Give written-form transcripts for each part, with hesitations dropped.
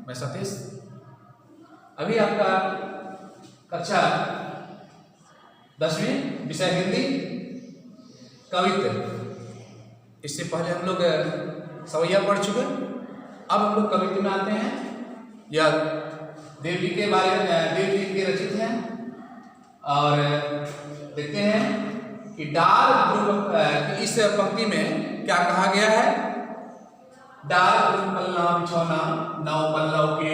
मैं सतीश। अभी आपका कक्षा 10वीं विषय हिंदी कवित्व। इससे पहले हम लोग सवैया पढ़ चुके। अब हम लोग कवित्व में आते हैं। यह देव जी के बारे में, देव जी के रचित हैं और देखते हैं कि डाल ध्रुव, इस पंक्ति में क्या कहा गया है। डाल ध्रुव पल्ला बिछौना नौ पल्लव के,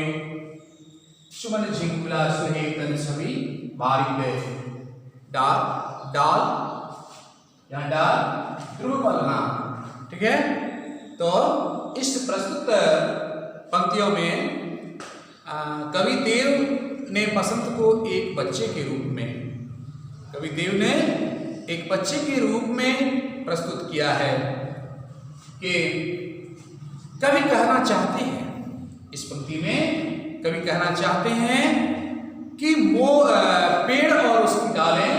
सुमन झिंगुला सुहे तन सभी भारी गए। डाल डाल यहाँ डाल ध्रुव पल्ला, ठीक है। तो इस प्रस्तुत पंक्तियों में कवि देव ने बसंत को एक बच्चे के रूप में, कवि देव ने एक बच्चे के रूप में प्रस्तुत किया है कि कवि कहना चाहते हैं, इस पंक्ति में कवि कहना चाहते हैं कि पेड़ और उसकी डालें,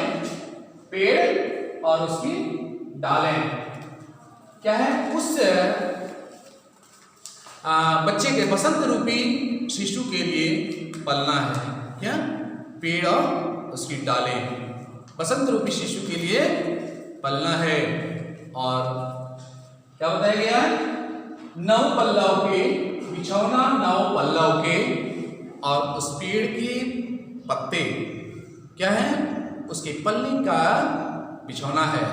पेड़ और उसकी डालें क्या है, उस बच्चे के बसंत रूपी शिशु के लिए पलना है। क्या? पेड़ और उसकी डालें बसंत रूपी शिशु के लिए पलना है। और क्या बताया गया? नौ पल्लव के बिछौना, नौ पल्लव के, और उस पेड़ के पत्ते क्या है, उसके पल्ले का बिछौना है,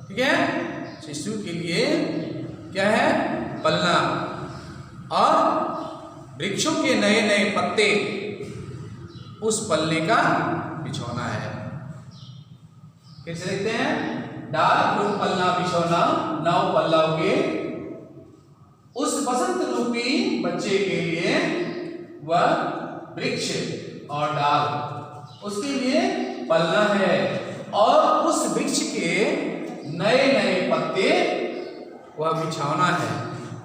ठीक है। शिशु के लिए क्या है, पलना। और वृक्षों के नए नए पत्ते उस पल्ले का बिछौना है। फिर से देखते हैं। डाल ध्रुव पल्ला बिछौना नौ पल्लव के, उस बसंत रूपी बच्चे के लिए वह वृक्ष और डाल उसके लिए पलना है, और उस वृक्ष के नए नए पत्ते वह बिछौना है,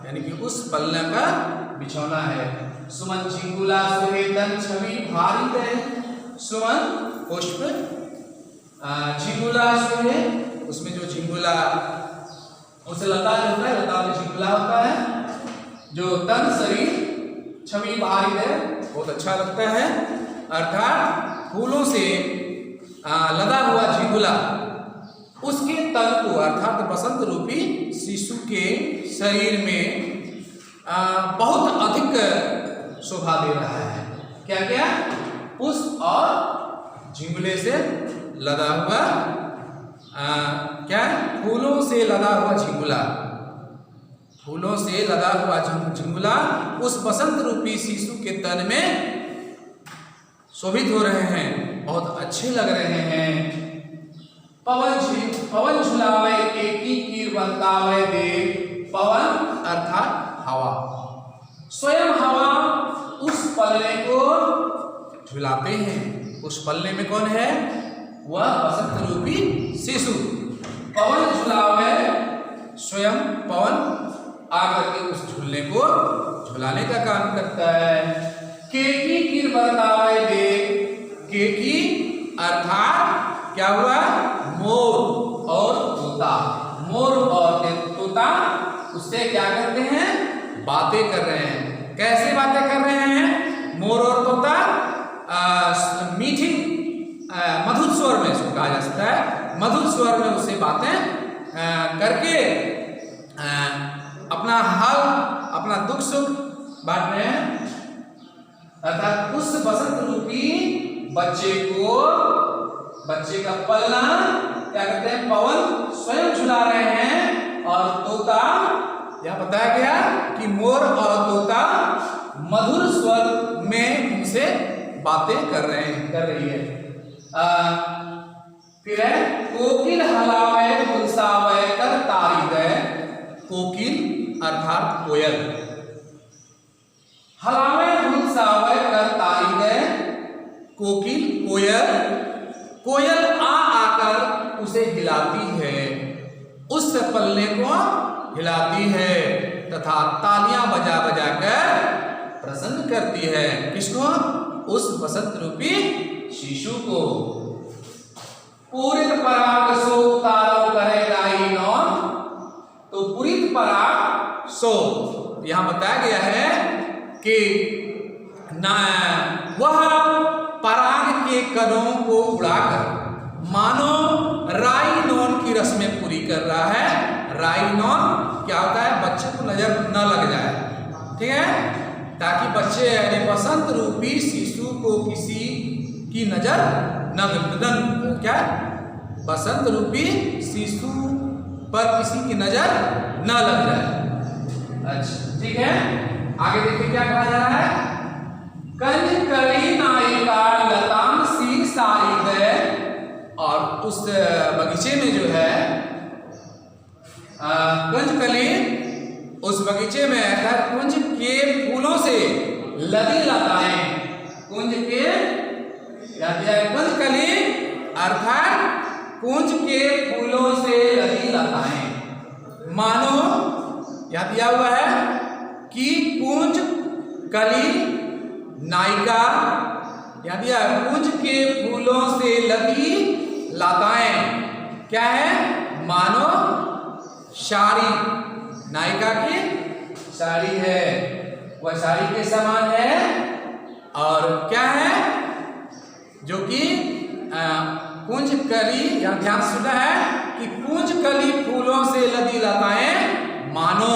यानी कि उस पल्ला का बिछौना है। सुमन झिंगुला सुहेतन छवि भारी गए। सुमन पुष्प, झिंगुला सुहे, उसमें जो झिंगुला, उसे लता जो होता है, लता में झिंगुला होता है। जो तन शरीर छवि भारी है, बहुत अच्छा लगता है, अर्थात फूलों से लदा हुआ झिंगुला उसके तन को, अर्थात बसंत रूपी शिशु के शरीर में बहुत अधिक शोभा दे रहा है। क्या क्या? पुष्प और झिंगुले से लदा हुआ, क्या? फूलों से लदा हुआ झिंगुला, फूलों से लदा हुआ झिंगुला उस बसंत रूपी शिशु के तन में शोभित हो रहे हैं, बहुत अच्छे लग रहे हैं। पवन झुलावे एकी कीर बंतावे दे। पवन अर्थात हवा, स्वयं हवा उस पल्ले को झुलाते हैं। उस पल्ले में कौन है? वह बसंत रूपी शिशु। पवन झुलावे, स्वयं पवन आकर के उस झूलने को झुलाने का काम करता है। केकी कीर बंतावे दे। केकी अर्थात क्या हुआ? मोर और तोता। मोर और तोता उससे क्या करते हैं? बातें कर रहे हैं। कैसे बातें कर रहे हैं? मोर और तोता मीठी मधुर स्वर में, इसको कहा जा सकता है, मधुर स्वर में उससे बातें करके अपना हाल, अपना दुख सुख बांट रहे हैं। अर्थात उस बसंत रूपी बच्चे को, बच्चे का पलना क्या करते हैं? पवन स्वयं झुला रहे हैं, और तोता, यह बताया गया कि मोर और तोता मधुर स्वर में उनसे बातें कर रही है। फिर है कोकिल हलावे गुलसावे कर तारी गए। कोकिल अर्थात कोयल, हलावे गुलसावे कर तारी गए। कोकिल कोयल, कोयल आ आकर उसे हिलाती है, उस पल्ले को हिलाती है तथा तालियां बजा बजा कर प्रसन्न करती है। किसको? उस बसंत रूपी शिशु को। पूरित पराग सो उतारो करे गाई नौन। तो पूरित पराग सो, यहां बताया गया है कि ना वह पराग के कणों को उड़ाकर मानो राइनोन की रस्में पूरी कर रहा है। राइनोन क्या होता है? बच्चे को नजर न लग जाए, ठीक है, ताकि बच्चे यानी बसंत रूपी शिशु को किसी की नजर न क्या बसंत रूपी शिशु पर किसी की नजर न लग जाए। अच्छा ठीक है, आगे देखिए क्या कहा जा रहा है। कंज कली नायिका लताम सी साई गए, और उस बगीचे में जो है कुंज कली, उस बगीचे में कुंज के फूलों से लदी लताएं, कुंज के कुंज कली अर्थात कुंज के फूलों से लदी लताएं, मानो यह दिया हुआ है कि कुंज कली नायिका, यह दिया कुंज के फूलों से लदी लताएं क्या है? मानो साड़ी, नायिका की साड़ी है, वह साड़ी के समान है। और क्या है जो कि कुंज कली, यहां ध्यान सुना है कि कुंज कली फूलों से लदी लताएं मानो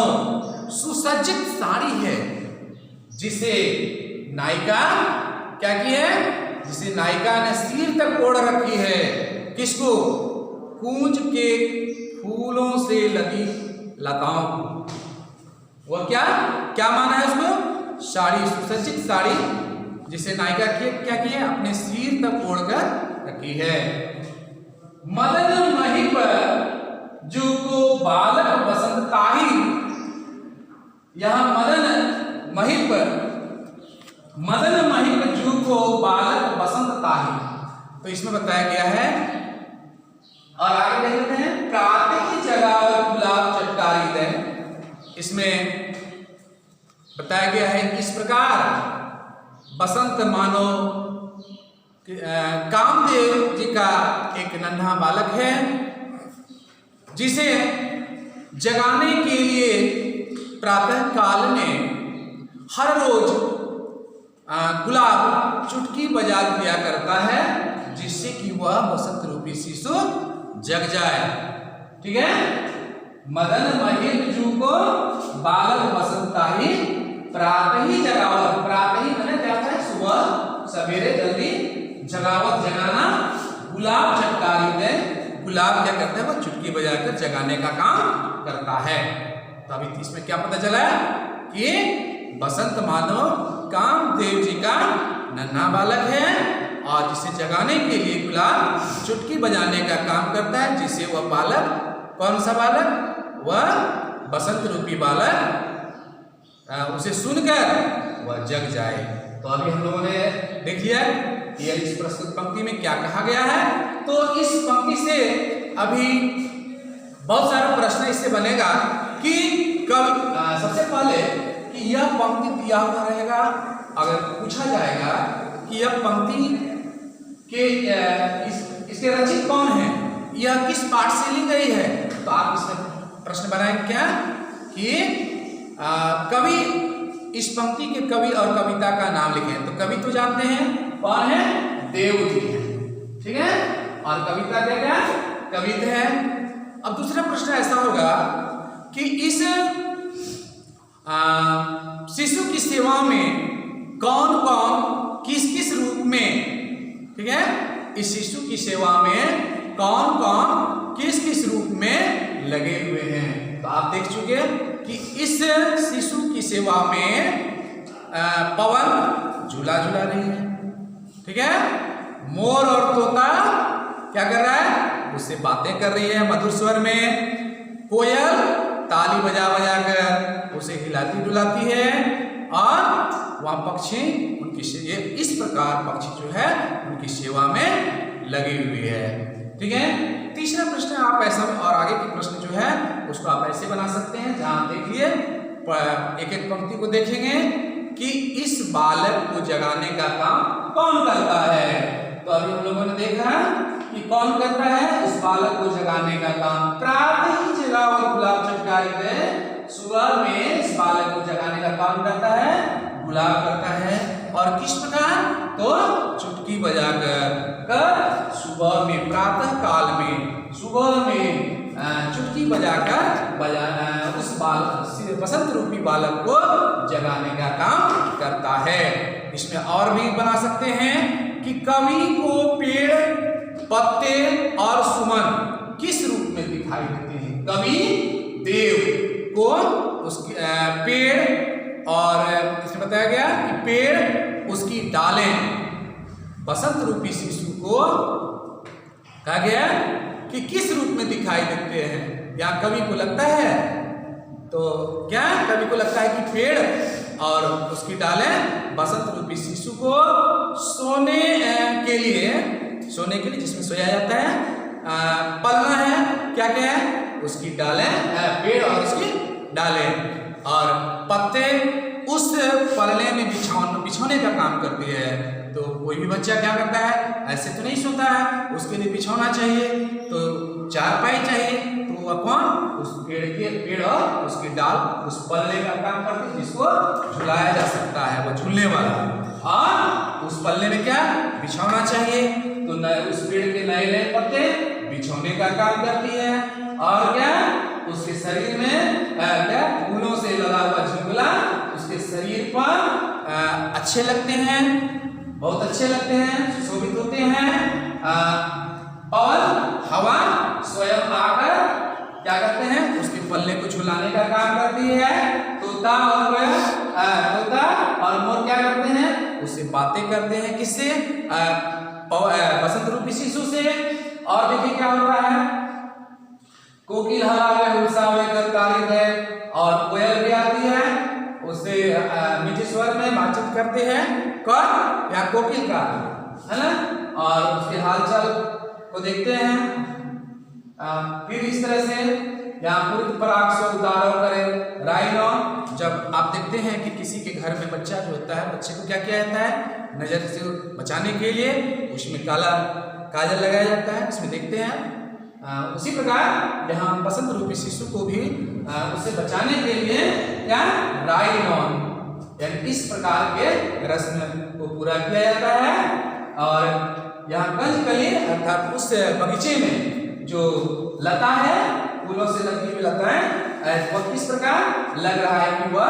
सुसज्जित साड़ी है, जिसे नायिका क्या की है? जिसे नायिका ने सिर तक ओढ़ रखी है। किसको? कुंज के फूलों से लदी लताओं को। वह क्या क्या माना है उसको? साड़ी, सुसज्जित साड़ी, जिसे नायिका क्या की है? अपने सिर तक ओढ़कर रखी है। मदन महिप जू को बालक बसंत ताही, यहां मदन महिप जू को बालक बसंत ताही, तो इसमें बताया गया है। और आगे देख लेते हैं। प्रातः की जगह गुलाब चटकारी दे, इसमें बताया गया है किस प्रकार बसंत मानो कामदेव जी का एक नन्हा बालक है, जिसे जगाने के लिए प्रातः काल में हर रोज गुलाब चुटकी बजा दिया करता है, जिससे कि वह बसंत रूपी शिशु जग जाए। ठीक है, मदन महिप जू को बालक बसंताही प्रातः ही जगावत, प्रातः ही मैंने क्या है? सुबह सवेरे जल्दी जगावत, जगाना। गुलाब चटकारी में गुलाब क्या करता है? वो चुटकी बजाकर जगाने का काम करता है। तो अभी इसमें क्या पता चला कि बसंत मानो कामदेव जी का नन्हा बालक है, और जिसे जगाने के लिए गुलाब चुटकी बजाने का काम करता है, जिससे वह बालक, कौन सा बालक? वह बसंत रूपी बालक उसे सुनकर वह जग जाए। तो अभी हम लोगों ने देख लिया कि इस प्रस्तुत पंक्ति में क्या कहा गया है। तो इस पंक्ति से अभी बहुत सारा प्रश्न इससे बनेगा कि कब सबसे पहले कि यह पंक्ति दिया हुआ रहेगा, अगर पूछा जाएगा कि यह पंक्ति के इसके रचित कौन है, यह किस पाठ से ली गई है, तो आप इसमें प्रश्न बनाएंगे क्या कि कवि, इस पंक्ति के कवि और कविता का नाम लिखें। तो कवि तो जानते हैं कौन है? देव जी है, ठीक है, और कविता क्या क्या? कवित है। अब दूसरा प्रश्न ऐसा होगा कि इस शिशु की सेवा में कौन कौन किस किस रूप में, ठीक है, इस शिशु की सेवा में कौन कौन किस किस रूप में लगे हुए हैं। तो आप देख चुके कि इस शिशु की सेवा में पवन झूला झूला रही है, ठीक है, मोर और तोता क्या कर रहा है? उससे बातें कर रही है मधुर स्वर में, कोयल ताली बजा बजा कर उसे हिलाती डुलाती है, और वह पक्षी उनकी इस प्रकार पक्षी जो है उनकी सेवा में लगी हुई है। ठीक है, तीसरा प्रश्न आप ऐसा, और आगे के प्रश्न जो है उसको आप ऐसे बना सकते हैं, जहां देखिए एक एक पंक्ति को देखेंगे कि इस बालक को जगाने का काम कौन करता है। तो अभी हम लोगों ने देखा कि कौन करता है इस बालक को जगाने का काम? प्रातः ही जगावत गुलाब चटकारी में, सुबह में इस बालक को जगाने का काम करता है गुलाब करता है। और बजाकर, कब? सुबह में, प्रातः काल में, सुबह में चुटकी बजाकर उस बसंत रूपी बालक को जगाने का काम करता है। इसमें और भी बना सकते हैं कि कवि को पेड़, पत्ते और सुमन किस रूप में दिखाई देते हैं? कवि देव को उसके पेड़, और इसमें बताया गया कि पेड़, उसकी डालें, बसंत रूपी शिशु को कहा गया कि किस रूप में दिखाई देते हैं। या कवि को लगता है, तो क्या कवि को लगता है कि पेड़ और उसकी डालें बसंत रूपी शिशु को सोने के लिए जिसमें सोया जाता है, पलना है। क्या क्या है? उसकी डालें, पेड़ और उसकी डालें, और पत्ते उस पलने में बिछौने का काम करती है। तो कोई भी बच्चा क्या करता है? ऐसे तो नहीं सोता है, उसके लिए बिछौना चाहिए, तो चारपाई चाहिए, तो वह कौन? उस पेड़ और उसकी डाल, उस पल्ले का काम करती है, जिसको झुलाया जा सकता है, वो झूलने वाला। और उस पल्ले में क्या? बिछौना चाहिए, तो उस पेड़ के नए पत्ते बिछौने का काम करती है। और क्या? उसके शरीर में क्या? फूलों से लगा हुआ झुमला उसके शरीर पर अच्छे लगते हैं, बहुत अच्छे लगते हैं, सुशोभित होते हैं। और हवा स्वयं आकर क्या करते हैं? उसके पल्ले को झुलाने का काम करती है। तोता और मोर क्या करते हैं? उससे बातें करते हैं। किससे? बसंत रूपी शिशु से। और देखिए क्या होता है? कोकिल हलावे उल्सावे करताली है, और कोयल भी आती है, उससे मीठे स्वर में बातचीत करते हैं। कौन? या कोकिल का, है ना? और उसके हालचाल को देखते हैं। फिर इस तरह से यहाँ पूरी पराग से उतारो करें राइनो। जब आप देखते हैं कि किसी के घर में बच्चा जो होता है, बच्चे को क्या किया जाता है? नजर से बचाने के लिए उसमें काला काजल लगाया जाता है, इसमें देखते हैं। उसी प्रकार यहाँ बसंत रूपी शिशु को भी उससे बचाने के लिए क्या? राइनॉन, यानी इस प्रकार के रस्म को पूरा किया जाता है। और यहाँ कंजकली अर्थात उस बगीचे में जो लता है, फूलों से लगी हुई लताएं, वह किस प्रकार लग रहा है कि वह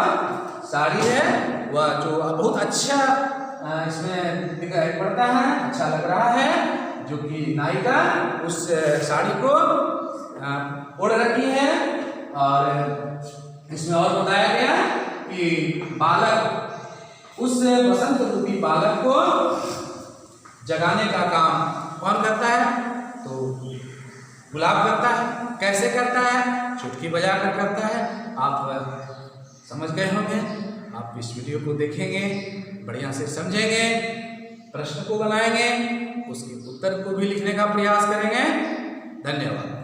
साड़ी है, वह जो बहुत अच्छा इसमें दिखाई पड़ता है, अच्छा लग रहा है, जो कि नायिका उस साड़ी को ओढ़ रखी है। और इसमें और बताया गया कि बालक, उस बसंत रूपी बालक को जगाने का काम कौन करता है? तो गुलाब करता है। कैसे करता है? चुटकी बजाकर करता है। आप समझ गए होंगे। आप इस वीडियो को देखेंगे, बढ़िया से समझेंगे, प्रश्न को बनाएंगे, उसके उत्तर को भी लिखने का प्रयास करेंगे। धन्यवाद।